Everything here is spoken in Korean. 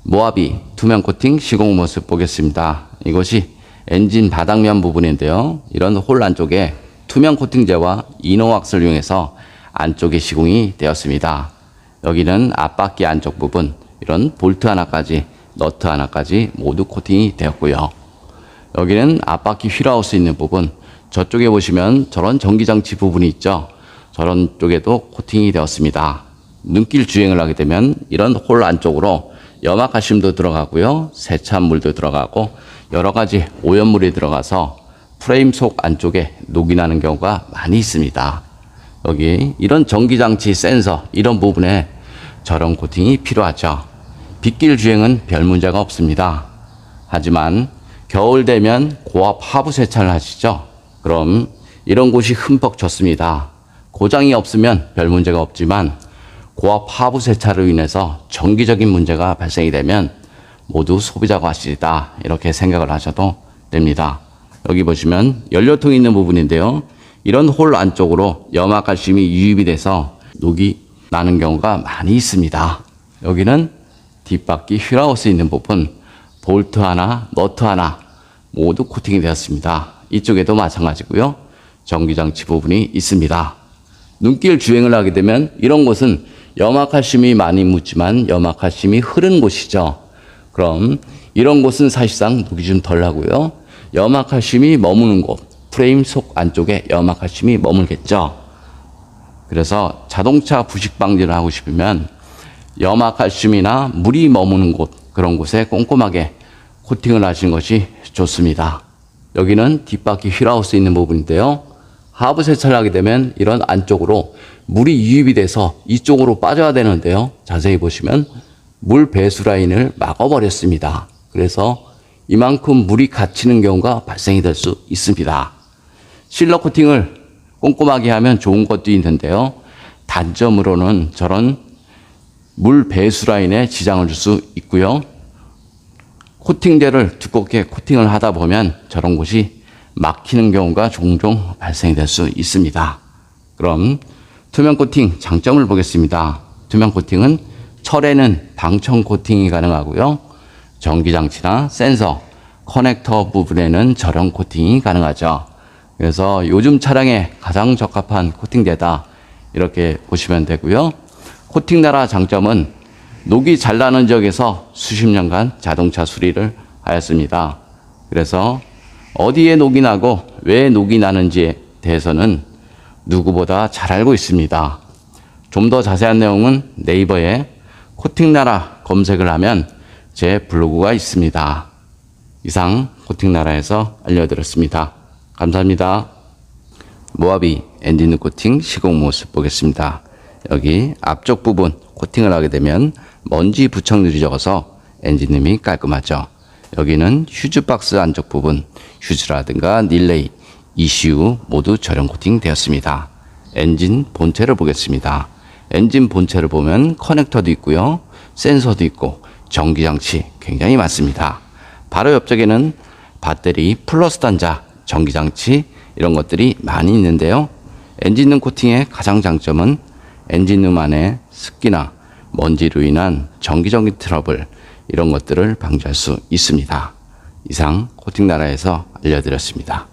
모하비 투명 코팅 시공 모습 보겠습니다. 이것이 엔진 바닥면 부분인데요. 이런 홀 안쪽에 투명 코팅제와 이너왁스를 이용해서 안쪽에 시공이 되었습니다. 여기는 앞바퀴 안쪽 부분, 이런 볼트 하나까지, 너트 하나까지 모두 코팅이 되었고요. 여기는 앞바퀴 휠하우스 있는 부분, 저쪽에 보시면 저런 전기장치 부분이 있죠. 저런 쪽에도 코팅이 되었습니다. 눈길 주행을 하게 되면 이런 홀 안쪽으로 염화칼슘도 들어가고요, 세찬물도 들어가고 여러 가지 오염물이 들어가서 프레임 속 안쪽에 녹이 나는 경우가 많이 있습니다. 여기 이런 전기장치 센서 이런 부분에 저런 코팅이 필요하죠. 빗길 주행은 별 문제가 없습니다. 하지만 겨울 되면 고압 하부 세차를 하시죠. 그럼 이런 곳이 흠뻑 젖습니다. 고장이 없으면 별 문제가 없지만 고압 하부 세차로 인해서 정기적인 문제가 발생이 되면 모두 소비자 과실이다, 이렇게 생각을 하셔도 됩니다. 여기 보시면 연료통이 있는 부분인데요. 이런 홀 안쪽으로 염화칼슘이 유입이 돼서 녹이 나는 경우가 많이 있습니다. 여기는 뒷바퀴 휠하우스 있는 부분, 볼트 하나, 너트 하나 모두 코팅이 되었습니다. 이쪽에도 마찬가지고요. 전기장치 부분이 있습니다. 눈길 주행을 하게 되면 이런 곳은 염화칼슘이 많이 묻지만 염화칼슘이 흐른 곳이죠. 그럼 이런 곳은 사실상 녹이 좀 덜 나고요. 염화칼슘이 머무는 곳, 프레임 속 안쪽에 염화칼슘이 머물겠죠. 그래서 자동차 부식 방지를 하고 싶으면 염화칼슘이나 물이 머무는 곳, 그런 곳에 꼼꼼하게 코팅을 하시는 것이 좋습니다. 여기는 뒷바퀴 휠하우스 있는 부분인데요. 하부 세차를 하게 되면 이런 안쪽으로 물이 유입이 돼서 이쪽으로 빠져야 되는데요. 자세히 보시면 물 배수 라인을 막아버렸습니다. 그래서 이만큼 물이 갇히는 경우가 발생이 될 수 있습니다. 실러 코팅을 꼼꼼하게 하면 좋은 것도 있는데요. 단점으로는 저런 물 배수 라인에 지장을 줄 수 있고요. 코팅제를 두껍게 코팅을 하다 보면 저런 곳이 막히는 경우가 종종 발생이 될 수 있습니다. 그럼 투명 코팅 장점을 보겠습니다. 투명 코팅은 철에는 방청 코팅이 가능하고요. 전기장치나 센서, 커넥터 부분에는 저런 코팅이 가능하죠. 그래서 요즘 차량에 가장 적합한 코팅제다, 이렇게 보시면 되고요. 코팅 나라 장점은 녹이 잘 나는 지역에서 수십 년간 자동차 수리를 하였습니다. 그래서 어디에 녹이 나고 왜 녹이 나는지에 대해서는 누구보다 잘 알고 있습니다. 좀 더 자세한 내용은 네이버에 코팅 나라 검색을 하면 제 블로그가 있습니다. 이상 코팅 나라에서 알려드렸습니다. 감사합니다. 모하비 엔진 코팅 시공 모습 보겠습니다. 여기 앞쪽 부분 코팅을 하게 되면 먼지 부착률이 적어서 엔진음이 깔끔하죠. 여기는 휴즈 박스 안쪽 부분, 휴즈라든가 릴레이, ECU 모두 저렴 코팅 되었습니다. 엔진 본체를 보겠습니다. 엔진 본체를 보면 커넥터도 있고요, 센서도 있고 전기장치 굉장히 많습니다. 바로 옆쪽에는 배터리 플러스 단자, 전기장치 이런 것들이 많이 있는데요. 엔진룸 코팅의 가장 장점은 엔진룸 안에 습기나 먼지로 인한 정기적인 트러블 이런 것들을 방지할 수 있습니다. 이상 코팅 나라에서 알려드렸습니다.